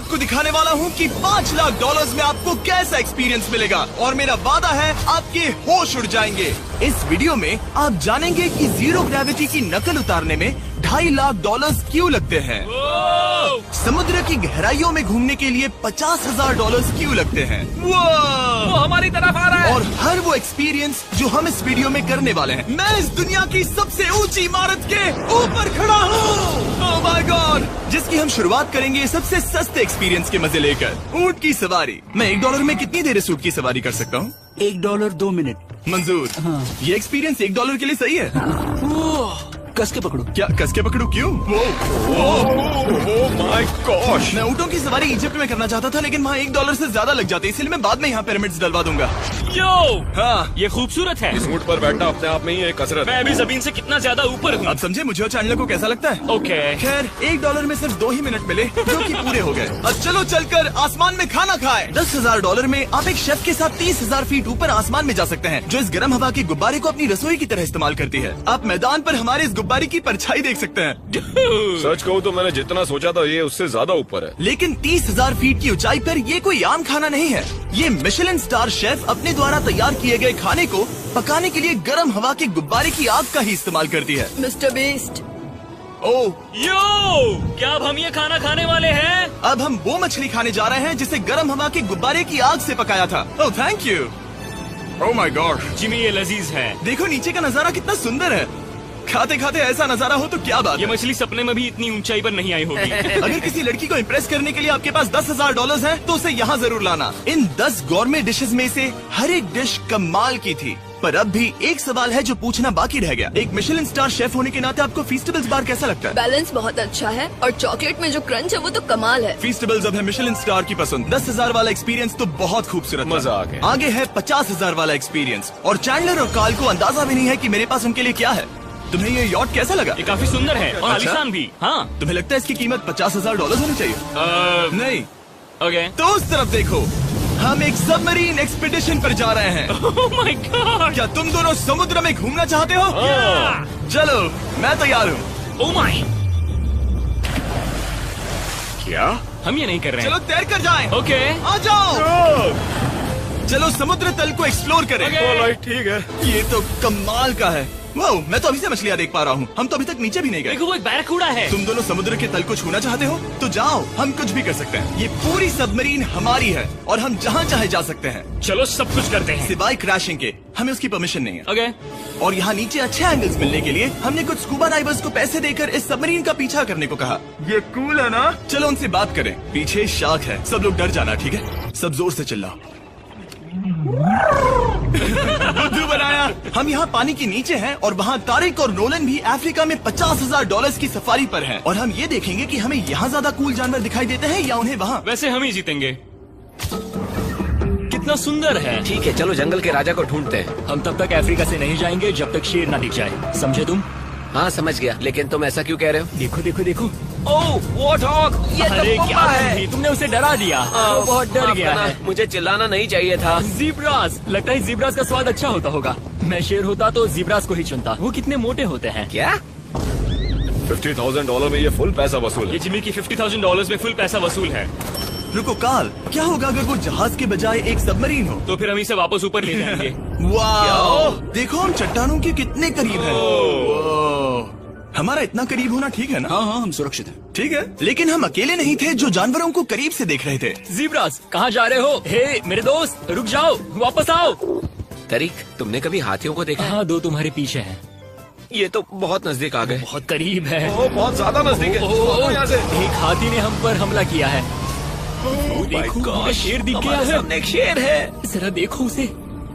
आपको दिखाने वाला हूँ कि $5 लाख में आपको कैसा एक्सपीरियंस मिलेगा और मेरा वादा है आपके होश उड़ जाएंगे। इस वीडियो में आप जानेंगे कि जीरो ग्रेविटी की नकल उतारने में $2.5 लाख क्यों लगते हैं, समुद्र की गहराइयों में घूमने के लिए $50,000 क्यों लगते हैं, वो हमारी तरफ आ रहा है। और हर वो एक्सपीरियंस जो हम इस वीडियो में करने वाले हैं। मैं इस दुनिया की सबसे ऊंची इमारत के ऊपर खड़ा हूँ, ओह माय गॉड, जिसकी हम शुरुआत करेंगे सबसे सस्ते एक्सपीरियंस के मजे लेकर, ऊंट की सवारी। मैं $1 में कितनी देर इस ऊंट की सवारी कर सकता हूँ? $1 2 मिनट। मंजूर। हाँ। ये एक्सपीरियंस $1 के लिए सही है। कस के पकड़ो। क्या कस के पकड़ू क्यों? My gosh. मैं ऊँटों की सवारी इजिप्ट में करना चाहता था, लेकिन वहाँ $1 से ज्यादा लग जाते, इसलिए मैं बाद में यहाँ पिरामिड्स डलवा दूंगा। यो, हाँ, ये खूबसूरत है। इस ऊँट पर बैठना अपने आप में ही एक कसरत। मैं अभी जमीन से कितना ज्यादा ऊपर हूँ। अब समझे मुझे और चैनल को कैसा लगता है? ओके। खैर $1 में सिर्फ 2 ही मिनट मिले, जो कि पूरे हो गए। अब चलो चलकर आसमान में खाना खाएं। $10,000 में आप एक शेफ के साथ 30,000 फीट ऊपर आसमान में जा सकते हैं, जो इस गर्म हवा के गुब्बारे को अपनी रसोई की तरह इस्तेमाल करती है। आप मैदान पर हमारे इस गुब्बारे की परछाई देख सकते हैं। सच कहूँ तो मैंने जितना सोचा था ये उससे ज्यादा ऊपर है। लेकिन 30,000 फीट की ऊंचाई पर ये कोई आम खाना नहीं है। ये मिशेलिन स्टार शेफ अपने द्वारा तैयार किए गए खाने को पकाने के लिए गर्म हवा के गुब्बारे की आग का ही इस्तेमाल करती है। मिस्टर बीस्ट, ओह, यो, क्या अब हम ये खाना खाने वाले हैं? अब हम वो मछली खाने जा रहे हैं जिसे गर्म हवा के गुब्बारे की आग से पकाया था। Oh thank you. Oh my God Jimmy, ये लजीज है। देखो नीचे का नजारा कितना सुंदर है। खाते खाते ऐसा नजारा हो तो क्या बात ये है। मछली सपने में भी इतनी ऊंचाई पर नहीं आई होगी। अगर किसी लड़की को इम्प्रेस करने के लिए आपके पास $10,000 है तो उसे यहाँ जरूर लाना। इन 10 गौरमेट डिशेस में से हर एक डिश कमाल की थी, पर अब भी एक सवाल है जो पूछना बाकी रह गया। एक मिशेलिन स्टार शेफ होने के नाते आपको फीस्टेबल्स बार कैसा लगता है? बैलेंस बहुत अच्छा है और चॉकलेट में जो क्रंच है वो तो कमाल है। फीस्टेबल्स अब है मिशेलिन स्टार की पसंद। 10,000 वाला एक्सपीरियंस तो बहुत खूबसूरत, मजा आ गया। आगे है 50,000 वाला एक्सपीरियंस, और चैंडलर और कार्ल को अंदाजा भी नहीं है कि मेरे पास उनके लिए क्या है। तुम्हें ये यॉट कैसा लगा? ये काफी सुंदर है और अच्छा? आलीशान भी। हाँ। तुम्हें लगता है इसकी कीमत $50,000 होनी चाहिए? नहीं। ओके। तो उस तरफ देखो, हम एक सबमरीन एक्सपीडिशन पर जा रहे हैं। Oh my God. क्या तुम दोनों समुद्र में घूमना चाहते हो? चलो, मैं तैयार हूँ। Oh my. क्या? हम ये नहीं कर रहे चलो हैं। तैर कर जाएं। ओके। आ जाओ। चलो समुद्र तल को एक्सप्लोर करें। ऑलराइट, ठीक है। ये तो कमाल का है। वाह, मैं तो अभी से मछलियाँ देख पा रहा हूँ। हम तो अभी तक नीचे भी नहीं गए। देखो वो एक बैरकूडा है। तुम दोनों समुद्र के तल को छूना चाहते हो तो जाओ, हम कुछ भी कर सकते हैं। ये पूरी सबमरीन हमारी है और हम जहाँ चाहे जा सकते हैं, चलो सब कुछ करते हैं। सिवाय क्रैशिंग के। हमें उसकी परमिशन नहीं है। ओके। और यहाँ नीचे अच्छे एंगल्स मिलने के लिए हमने कुछ स्कूबा डाइवर्स को पैसे देकर इस सबमरीन का पीछा करने को कहा। ये कूल है ना? चलो उनसे बात करें। पीछे शार्क है, सब लोग डर जाना, ठीक है? सब जोर से चिल्लाओ। बुद्धू बनाया। हम यहाँ पानी के नीचे हैं और वहाँ तारिक और नोलन भी अफ्रीका में $50,000 की सफारी पर हैं। और हम ये देखेंगे कि हमें यहाँ ज्यादा कूल जानवर दिखाई देते हैं या उन्हें वहाँ। वैसे हम ही जीतेंगे। कितना सुंदर है। ठीक है, चलो जंगल के राजा को ढूंढते हैं। हम तब तक अफ्रीका से नहीं जाएंगे जब तक शेर ना दिख जाए, समझे तुम? हाँ समझ गया, लेकिन तुम ऐसा क्यों कह रहे हो? देखो देखो देखो। ओह वॉर्थॉग। अरे क्या है? तुमने उसे डरा दिया। वो बहुत डर माफ गया करना, है। मुझे चिल्लाना नहीं चाहिए था। जीब्रास, लगता है जीब्रास का स्वाद अच्छा होता होगा। मैं शेर होता तो जीब्रास को ही चुनता। वो कितने मोटे होते हैं। क्या? $50,000 में ये फुल पैसा वसूल ये है। जिमी की $50,000 में फुल पैसा वसूल है। रुको कार्ल, क्या होगा अगर वो जहाज के बजाय एक सबमरीन हो? तो फिर हम इसे वापस ऊपर ले जाएंगे। वाह, देखो हम चट्टानों के कितने करीब हैं। ओह, हमारा इतना करीब होना ठीक है ना? हाँ हाँ, हम सुरक्षित हैं। ठीक है, लेकिन हम अकेले नहीं थे जो जानवरों को करीब से देख रहे थे। जीब्रास, कहाँ जा रहे हो? हे मेरे दोस्त, रुक जाओ, वापस आओ। तरीक, तुमने कभी हाथियों को देखा है? हाँ, 2 तुम्हारे पीछे हैं। ये तो बहुत नजदीक आ गए। बहुत करीब है। ओह, बहुत ज्यादा नजदीक है। ओह, यहाँ से। एक हाथी ने हम पर हमला किया है। देखो, मुझे शेर दिख गया हमारे है। सामने एक शेर है। जरा देखो उसे।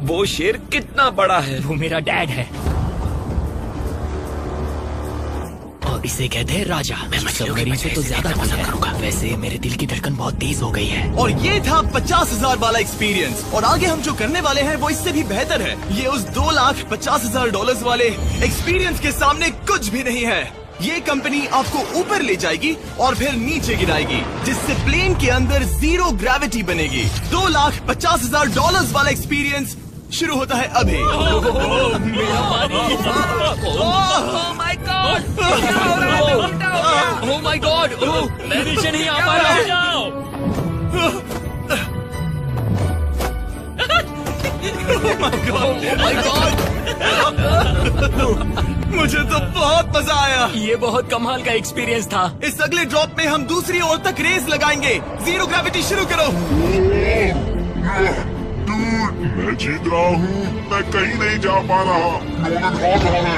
वो शेर कितना बड़ा है। वो मेरा डैड है और इसे कहते हैं राजा। मैं सबमरीन से तो ज्यादा पसंद करूंगा। वैसे मेरे दिल की धड़कन बहुत तेज हो गई है। और ये था 50,000 वाला एक्सपीरियंस, और आगे हम जो करने वाले हैं वो इससे भी बेहतर है। ये उस $2,50,000 वाले एक्सपीरियंस के सामने कुछ भी नहीं है। ये कंपनी आपको ऊपर ले जाएगी और फिर नीचे गिराएगी, जिससे प्लेन के अंदर जीरो ग्रेविटी बनेगी। $2,50,000 वाला एक्सपीरियंस शुरू होता है अभी। ओह माय गॉड, मैं नीचे नहीं आ पा रहा हूँ। मुझे तो बहुत मजा आया। ये बहुत कमाल का एक्सपीरियंस था। इस अगले ड्रॉप में हम दूसरी ओर तक रेस लगाएंगे। जीरो ग्रेविटी शुरू करो। मैं जीत रहा हूँ, मैं कहीं नहीं जा पा रहा। नोलन हार रहा है।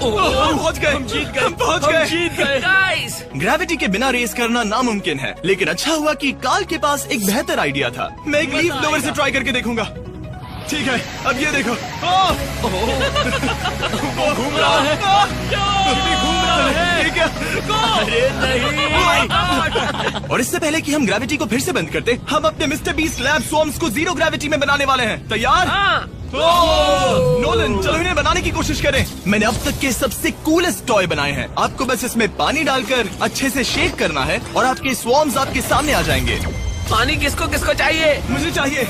हम पहुंच गए, हम जीत गए, हम पहुंच गए। गाइस, ग्रेविटी के बिना रेस करना नामुमकिन है, लेकिन अच्छा हुआ कि कार्ल के पास एक बेहतर आइडिया था। मैं एक लीफ ब्लोअर से ट्राई करके देखूंगा। ठीक है, अब ये देखो। वो घूम रहा है। घूम रहा है। ठीक है। अरे नहीं। और इससे पहले कि हम ग्रेविटी को फिर से बंद करते, हम अपने मिस्टर बीस्ट लैब स्वॉर्म्स को जीरो ग्रेविटी में बनाने वाले हैं। तैयार? नोलन, चलो इन्हें बनाने की कोशिश करें। मैंने अब तक के सबसे कूलेस्ट टॉय बनाए हैं। आपको बस इसमें पानी डालकर अच्छे से शेक करना है और आपके स्वॉर्म्स आपके सामने आ जाएंगे। पानी किसको किसको चाहिए? मुझे चाहिए।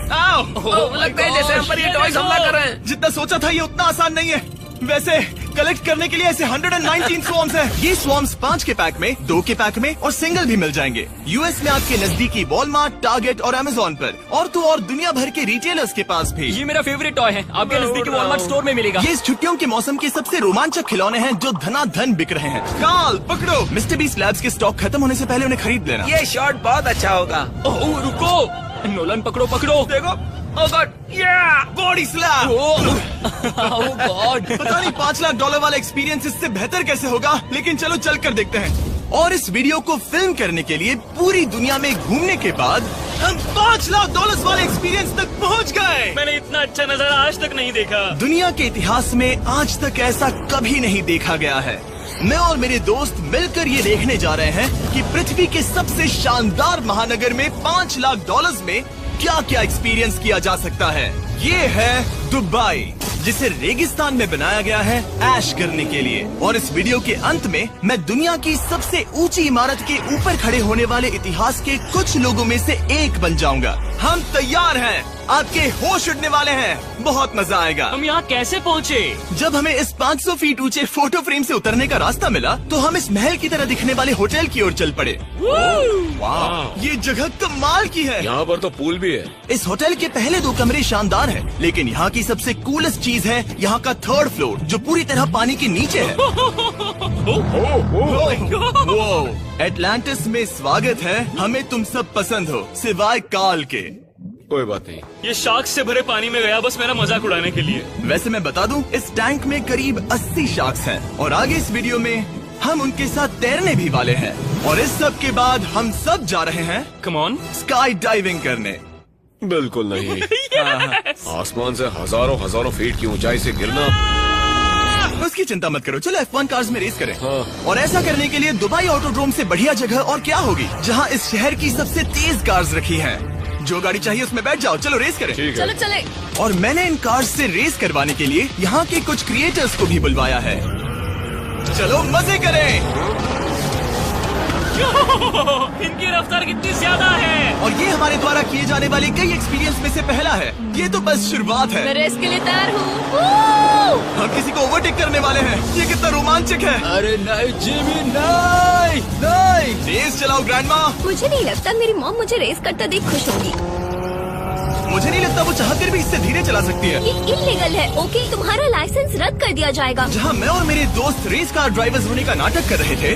लगता है जैसे हम पर ये टॉयज हमला कर रहे हैं। जितना सोचा था ये उतना आसान नहीं है। वैसे कलेक्ट करने के लिए ऐसे 119 स्वॉर्म्स हैं। ये स्वॉर्म्स 5 के पैक में, 2 के पैक में और सिंगल भी मिल जाएंगे। यूएस में आपके नजदीकी वॉलमार्ट, टारगेट और अमेजोन पर, और तो और दुनिया भर के रिटेलर्स के पास भी। ये मेरा फेवरेट टॉय है। आपके नजदीकी वॉलमार्ट स्टोर में मिलेगा। ये इस छुट्टियों के मौसम के सबसे रोमांचक खिलौने हैं जो धनाधन बिक रहे हैं। कार्ल, पकड़ो। मिस्टर बीस्ट लैब्स के स्टॉक खत्म होने से पहले उन्हें खरीद लेना। ये शॉट बहुत अच्छा होगा। ओह रुको, नोलन पकड़ो पकड़ो। देखो, ओह गॉड, बॉडी स्लैम। ओह गॉड। पता नहीं $5 लाख वाला एक्सपीरियंस इससे बेहतर कैसे होगा, लेकिन चलो चल कर देखते हैं। और इस वीडियो को फिल्म करने के लिए पूरी दुनिया में घूमने के बाद हम $5 लाख वाले एक्सपीरियंस तक पहुंच गए। मैंने इतना अच्छा नजारा आज तक नहीं देखा। दुनिया के इतिहास में आज तक ऐसा कभी नहीं देखा गया है। मैं और मेरे दोस्त मिलकर ये देखने जा रहे हैं कि पृथ्वी के सबसे शानदार महानगर में $5 लाख में क्या क्या एक्सपीरियंस किया जा सकता है। ये है दुबई, जिसे रेगिस्तान में बनाया गया है ऐश करने के लिए। और इस वीडियो के अंत में मैं दुनिया की सबसे ऊंची इमारत के ऊपर खड़े होने वाले इतिहास के कुछ लोगों में से एक बन जाऊंगा। हम तैयार हैं, आपके होश उड़ने वाले हैं, बहुत मजा आएगा। हम यहाँ कैसे पहुँचे? जब हमें इस 500 फीट ऊंचे फोटो फ्रेम से उतरने का रास्ता मिला तो हम इस महल की तरह दिखने वाले होटल की ओर चल पड़े। वाह, ये जगह कमाल की है। यहाँ पर तो पूल भी है। इस होटल के पहले 2 कमरे शानदार हैं, लेकिन यहाँ की सबसे कूलेस्ट चीज है यहाँ का 3rd फ्लोर, जो पूरी तरह पानी के नीचे है। एटलांटिस में स्वागत है। हमें तुम सब पसंद हो, सिवाय कार्ल के। कोई बात नहीं। ये शार्क से भरे पानी में गया बस मेरा मजाक उड़ाने के लिए। वैसे मैं बता दूं, इस टैंक में करीब 80 शार्क्स हैं और आगे इस वीडियो में हम उनके साथ तैरने भी वाले हैं। और इस सब के बाद हम सब जा रहे हैं कम ऑन, स्काई डाइविंग करने। बिल्कुल नहीं। आसमान से हजारों फीट की ऊंचाई से गिरना। उसकी चिंता मत करो, चलो F1 कार्स में रेस करें। हाँ। और ऐसा करने के लिए दुबई ऑटोड्रोम से बढ़िया जगह और क्या होगी, जहाँ इस शहर की सबसे तेज कार्स रखी हैं। जो गाड़ी चाहिए उसमें बैठ जाओ, चलो रेस करें। ठीक है। चलो चले। और मैंने इन कार्स से रेस करवाने के लिए यहाँ के कुछ क्रिएटर्स को भी बुलवाया है। चलो मजे करें। इनकी रफ्तार कितनी ज्यादा है। और ये हमारे द्वारा किए जाने वाले कई एक्सपीरियंस में से पहला है। ये तो बस शुरुआत है। मैं रेस के लिए तैयार हूँ। हम किसी को ओवरटेक करने वाले हैं। ये कितना रोमांचक है। अरे नहीं जिमी, नहीं नहीं। रेस चलाओ ग्रैंडमा। मुझे नहीं लगता मेरी मॉम मुझे रेस करता देख खुश होगी। मुझे नहीं लगता वो चाहकर भी इससे धीरे चला सकती है। ये इल्लीगल है। ओके, तुम्हारा लाइसेंस रद्द कर दिया जाएगा। जहाँ मैं और मेरे दोस्त रेस कार ड्राइवर्स होने का नाटक कर रहे थे,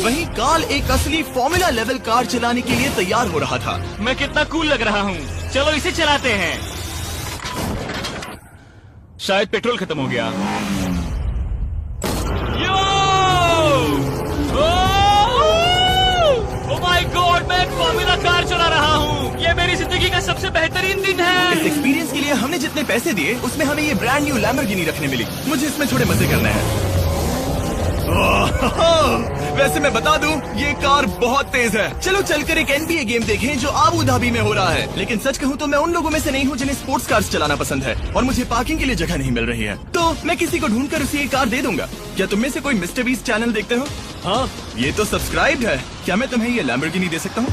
वहीं कार्ल एक असली फॉर्मूला लेवल कार चलाने के लिए तैयार हो रहा था। मैं कितना कूल लग रहा हूँ। चलो इसे चलाते हैं। शायद पेट्रोल खत्म हो गया। ओह माय गॉड, मैं एक फॉर्मूला कार चला रहा हूँ। ये मेरी जिंदगी का सबसे बेहतरीन दिन है। इस एक्सपीरियंस के लिए हमने जितने पैसे दिए उसमें हमें ये ब्रांड न्यू लैम्बोर्गिनी रखने मिली। मुझे इसमें थोड़े मजे करने हैं। वैसे मैं बता दूं, ये कार बहुत तेज है। चलो चलकर एक NBA गेम देखें जो आबू धाबी में हो रहा है। लेकिन सच कहूं तो मैं उन लोगों में से नहीं हूं जिन्हें स्पोर्ट्स कार्स चलाना पसंद है और मुझे पार्किंग के लिए जगह नहीं मिल रही है, तो मैं किसी को ढूंढकर उसे ये कार दे दूंगा। क्या तुम में से कोई मिस्टर बीस्ट चैनल देखते हो? हाँ, ये तो सब्सक्राइब्ड है। क्या मैं तुम्हें ये लैम्बोर्गिनी दे सकता हूँ?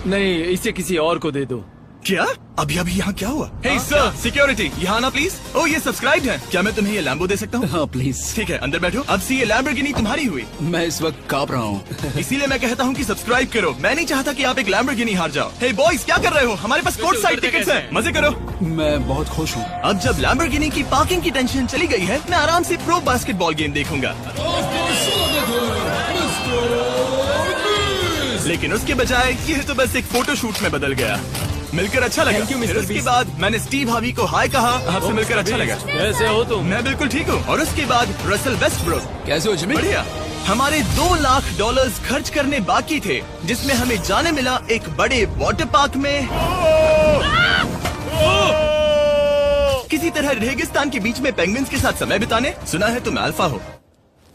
नहीं, इसे किसी और को दे दो। क्या? अभी अभी यहाँ क्या हुआ? हे सर, सिक्योरिटी, यहाँ आना प्लीज। ओह, ये सब्सक्राइब है। क्या मैं तुम्हें ये लैम्बो दे सकता हूँ? हाँ प्लीज। ठीक है, अंदर बैठो। अब से ये लैम्बोर्गिनी तुम्हारी हुई। मैं इस वक्त कांप रहा हूँ। इसीलिए मैं कहता हूँ कि सब्सक्राइब करो। मैं नहीं चाहता कि आप एक लैम्बोर्गिनी हार जाओ। हे बॉयज, क्या कर रहे हो? हमारे पास कोर्ट साइड टिकट्स हैं। मजे करो। मैं बहुत खुश हूँ। अब जब लैम्बोर्गिनी की पार्किंग की टेंशन चली गई है, मैं आराम से प्रो बास्केटबॉल गेम देखूंगा। लेकिन उसके बजाय ये तो बस एक फोटो शूट में बदल गया। मिलकर अच्छा लगा। फिर उसके बाद मैंने स्टीव हार्वी को हाय कहा। आपसे मिलकर अच्छा लगा। कैसे हो तुम? मैं बिल्कुल ठीक हूँ। और उसके बाद रसल वेस्टब्रुक। कैसे हो जिमी? बढ़िया। हमारे $2 लाख खर्च करने बाकी थे, जिसमें हमें जाने मिला एक बड़े वाटर पार्क में किसी तरह रेगिस्तान के बीच में पेंगुइन्स के साथ समय बिताने। सुना है तुम अल्फा हो।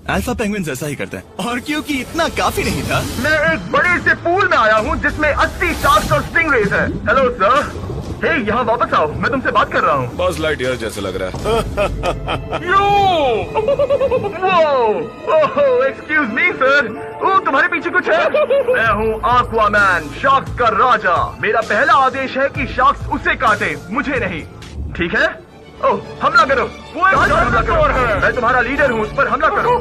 अल्फा पेंगुइन्स ऐसा ही करते हैं। और क्योंकि इतना काफी नहीं था, मैं एक बड़े से पूल में आया हूँ जिसमें 80 शार्क्स और स्टिंगरेज है। हेलो सर, हे यहाँ वापस आओ, मैं तुमसे बात कर रहा हूँ। बस लाइट ईयर जैसे लग रहा है। एक्सक्यूज मी सर, वो तुम्हारे पीछे कुछ है? मैं हूँ आक्वामैन, शार्क्स का राजा। मेरा पहला आदेश है कि शार्क्स उसे काटे, मुझे नहीं। ठीक है? ओह, हमला करो। वो हमला करो। मैं तुम्हारा लीडर हूँ, उस पर हमला करो।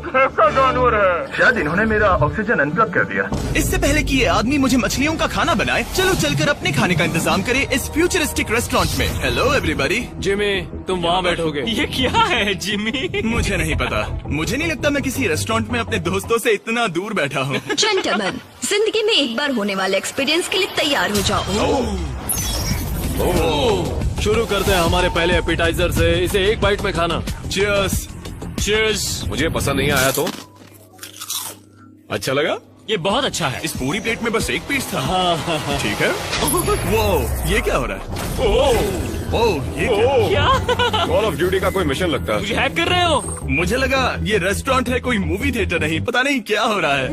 कैसा जानवर है? शायद इन्होंने मेरा ऑक्सीजन अनप्लग कर दिया। इससे पहले कि ये आदमी मुझे मछलियों का खाना बनाए, चलो चलकर अपने खाने का इंतजाम करें इस फ्यूचरिस्टिक रेस्टोरेंट में। Hello everybody. जिमी, तुम वहाँ बैठोगे? ये क्या है जिमी? मुझे नहीं पता। मुझे नहीं लगता मैं किसी रेस्टोरेंट में अपने दोस्तों से इतना दूर बैठा हूँ। जेंटलमैन, जिंदगी में एक बार होने वाले एक्सपीरियंस के लिए तैयार हो जाओ। शुरू करते हैं हमारे पहले एपिटाइजर से। इसे एक बाइट में खाना। Cheers। Cheers। मुझे पसंद नहीं आया तो अच्छा लगा? ये बहुत अच्छा है। इस पूरी प्लेट में बस एक पीस था। ठीक है। वो ये क्या हो रहा है? ओह, ये क्या? कॉल ऑफ ड्यूटी का कोई मिशन लगता है। मुझे हैक कर रहे हो? मुझे लगा ये रेस्टोरेंट है, कोई मूवी थिएटर नहीं। पता नहीं क्या हो रहा है।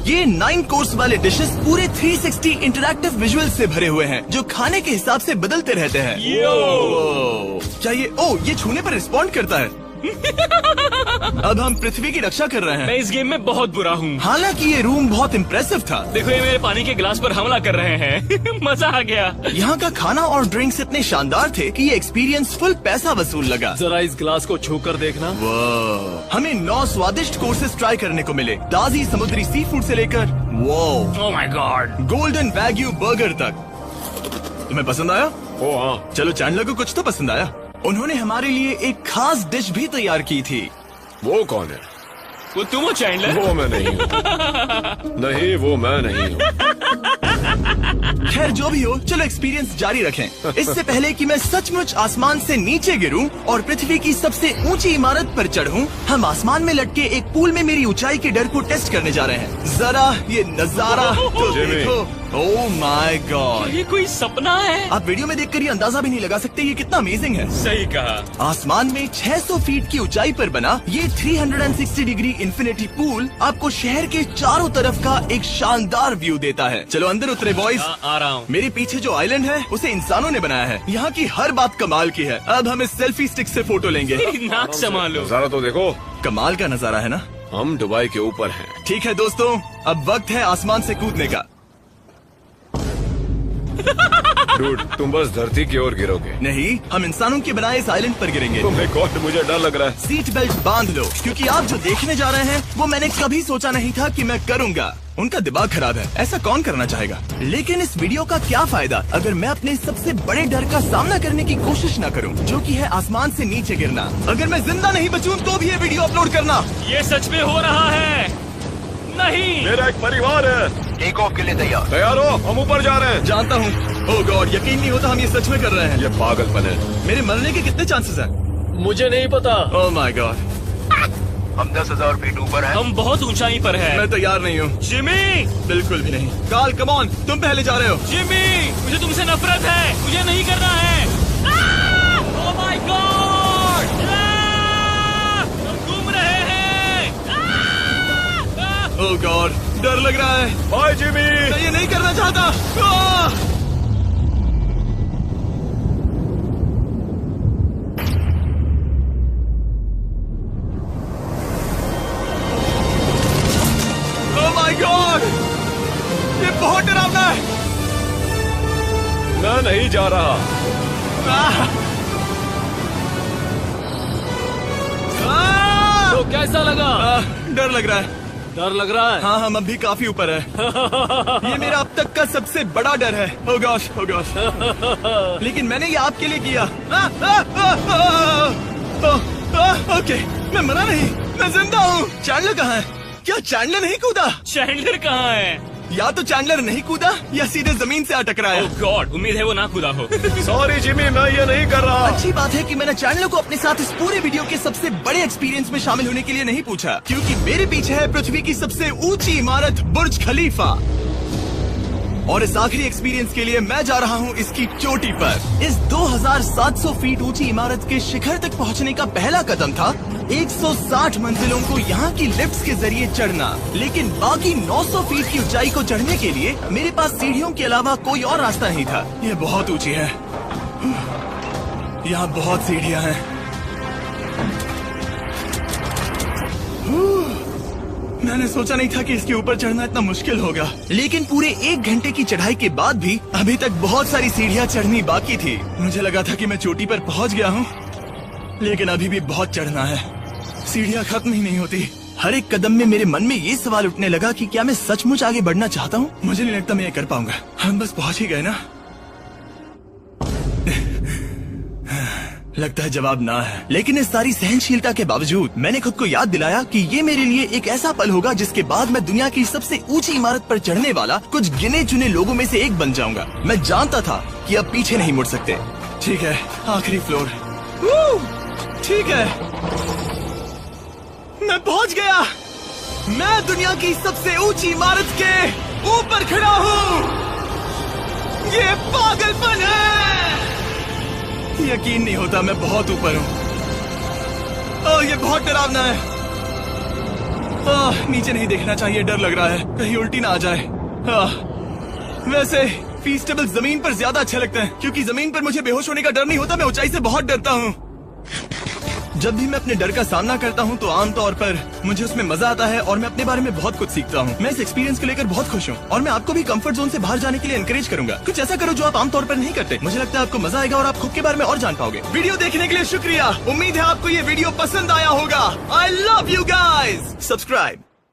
ये 9 कोर्स वाले डिशेस पूरे 360 इंटरैक्टिव विजुअल से भरे हुए हैं, जो खाने के हिसाब से बदलते रहते हैं। क्या ये छूने पर रिस्पॉन्ड करता है? अब हम पृथ्वी की रक्षा कर रहे हैं। मैं इस गेम में बहुत बुरा हूँ। हालांकि ये रूम बहुत इम्प्रेसिव था। देखो, ये मेरे पानी के गिलास पर हमला कर रहे हैं। मजा आ गया। यहाँ का खाना और ड्रिंक्स इतने शानदार थे कि ये एक्सपीरियंस फुल पैसा वसूल लगा। जरा इस गिलास को छूकर देखना। हमें 9 स्वादिष्ट कोर्सेस ट्राई करने को मिले, ताजी समुद्री सी फूड से लेकर oh my God, golden wagyu burger तक। तुम्हें पसंद आया? ओ हाँ। चलो, चैंडलर को कुछ तो पसंद आया। उन्होंने हमारे लिए एक खास डिश भी तैयार की थी। वो कौन है? वो तुम हो चैंडलर? वो मैं नहीं हूँ। नहीं, वो मैं नहीं हूँ। खैर, जो भी हो, चलो एक्सपीरियंस जारी रखें। इससे पहले कि मैं सचमुच आसमान से नीचे गिरूं और पृथ्वी की सबसे ऊंची इमारत पर चढ़ूं, हम आसमान में लटके एक पूल में मेरी ऊंचाई के डर को टेस्ट करने जा रहे हैं। जरा ये नजारा तो देखो। ओह माय गॉड, ये कोई सपना है? आप वीडियो में देखकर ये अंदाजा भी नहीं लगा सकते ये कितना अमेजिंग है। सही कहा। आसमान में 600 फीट की ऊंचाई पर बना ये 360 डिग्री इंफिनिटी पूल आपको शहर के चारों तरफ का एक शानदार व्यू देता है। चलो अंदर उतरे बॉयज। आ रहा हूँ। मेरे पीछे जो आइलैंड है उसे इंसानों ने बनाया है। यहाँ की हर बात कमाल की है। अब हम इस सेल्फी स्टिक से फोटो लेंगे। नाक संभालो। नजारा तो देखो। कमाल का नजारा है ना? हम दुबई के ऊपर हैं। ठीक है दोस्तों, अब वक्त है आसमान से कूदने का। डूड, तुम बस धरती की ओर गिरोगे। नहीं, हम इंसानों के बनाए इस आइलैंड पर गिरेंगे। Oh my God, मुझे डर लग रहा है। सीट बेल्ट बांध लो, क्योंकि आप जो देखने जा रहे हैं वो मैंने कभी सोचा नहीं था कि मैं करूँगा। उनका दिमाग खराब है, ऐसा कौन करना चाहेगा? लेकिन इस वीडियो का क्या फायदा अगर मैं अपने सबसे बड़े डर का सामना करने की कोशिश न करूं, जो कि है आसमान से नीचे गिरना। अगर मैं जिंदा नहीं बचूं तो भी ये वीडियो अपलोड करना। ये सच में हो रहा है? नहीं। मेरा एक परिवार है। टेक ऑफ के लिए तैयार। तैयार हो? हम ऊपर जा रहे हैं। जानता हूँ। ओह गॉड, यकीन नहीं होता हम ये सच में कर रहे हैं। ये पागलपन है। मेरे मरने के कितने चांसेस हैं? मुझे नहीं पता। ओह माय गॉड, हम 10,000 फीट ऊपर हैं। हम बहुत ऊंचाई पर हैं। मैं तैयार नहीं हूँ। जिमी, बिल्कुल भी नहीं। कार्ल, कम ऑन, तुम पहले जा रहे हो। जिमी, मुझे तुमसे नफरत है। मुझे नहीं करना है। ओह माय गॉड, हम घूम रहे हैं। ओह गॉड, डर लग रहा है। Bye Jimmy. मैं ये नहीं करना चाहता। ओह माय गॉड, ये बहुत डरावना है। कैसा लगा? डर लग रहा है। डर लग रहा है? हाँ, हम अब भी काफी ऊपर है। ये मेरा अब तक का सबसे बड़ा डर है। Oh gosh, oh gosh। लेकिन मैंने ये आपके लिए किया। ओके, मैं मरा नहीं, मैं जिंदा हूँ। चैंडलर कहाँ है? क्या चैंडलर नहीं कूदा? चैंडलर कहाँ है? या तो चैंडलर नहीं कूदा या सीधे जमीन से टकराया। ओह गॉड, उम्मीद है वो ना कूदा हो। सॉरी जिमी, मैं ये नहीं कर रहा। अच्छी बात है कि मैंने चैंडलर को अपने साथ इस पूरे वीडियो के सबसे बड़े एक्सपीरियंस में शामिल होने के लिए नहीं पूछा, क्योंकि मेरे पीछे है पृथ्वी की सबसे ऊंची इमारत बुर्ज खलीफा। और इस आखिरी एक्सपीरियंस के लिए मैं जा रहा हूँ इसकी चोटी पर। इस 2700 फीट ऊंची इमारत के शिखर तक पहुँचने का पहला कदम था 160 मंजिलों को यहाँ की लिफ्ट्स के जरिए चढ़ना। लेकिन बाकी 900 फीट की ऊंचाई को चढ़ने के लिए मेरे पास सीढ़ियों के अलावा कोई और रास्ता नहीं था। ये बहुत ऊंची है, यहाँ बहुत सीढ़ियाँ हैं। मैंने सोचा नहीं था कि इसके ऊपर चढ़ना इतना मुश्किल होगा, लेकिन पूरे 1 घंटे की चढ़ाई के बाद भी अभी तक बहुत सारी सीढ़ियाँ चढ़नी बाकी थी। मुझे लगा था कि मैं चोटी पर पहुँच गया हूँ, लेकिन अभी भी बहुत चढ़ना है। सीढ़ियाँ खत्म ही नहीं होती। हर एक कदम में मेरे मन में ये सवाल उठने लगा कि क्या मैं सचमुच आगे बढ़ना चाहता हूँ? मुझे नहीं लगता मैं ये कर पाऊंगा। हम बस पहुँच ही गए ना। लगता है जवाब ना है, लेकिन इस सारी सहनशीलता के बावजूद मैंने खुद को याद दिलाया कि ये मेरे लिए एक ऐसा पल होगा जिसके बाद मैं दुनिया की सबसे ऊंची इमारत पर चढ़ने वाला कुछ गिने चुने लोगों में से एक बन जाऊंगा। मैं जानता था कि अब पीछे नहीं मुड़ सकते। ठीक है, आखिरी फ्लोर। ठीक है, मैं पहुंच गया। मैं दुनिया की सबसे ऊंची इमारत के ऊपर खड़ा हूँ। ये पागलपन है। यकीन नहीं होता, मैं बहुत ऊपर हूँ। ओह, ये बहुत डरावना है। नीचे नहीं देखना चाहिए, डर लग रहा है कहीं उल्टी ना आ जाए। वैसे फीस्टेबल जमीन पर ज्यादा अच्छा लगता है, क्योंकि जमीन पर मुझे बेहोश होने का डर नहीं होता। मैं ऊंचाई से बहुत डरता हूँ। जब भी मैं अपने डर का सामना करता हूँ तो आमतौर पर मुझे उसमें मजा आता है और मैं अपने बारे में बहुत कुछ सीखता हूँ। मैं इस एक्सपीरियंस को लेकर बहुत खुश हूँ और मैं आपको भी कंफर्ट जोन से बाहर जाने के लिए एनकरेज करूंगा। कुछ ऐसा करो जो आप आमतौर पर नहीं करते। मुझे लगता है आपको मजा आएगा और आप खुद के बारे में और जान पाओगे। वीडियो देखने के लिए शुक्रिया। उम्मीद है आपको ये वीडियो पसंद आया होगा। I love you guys. Subscribe.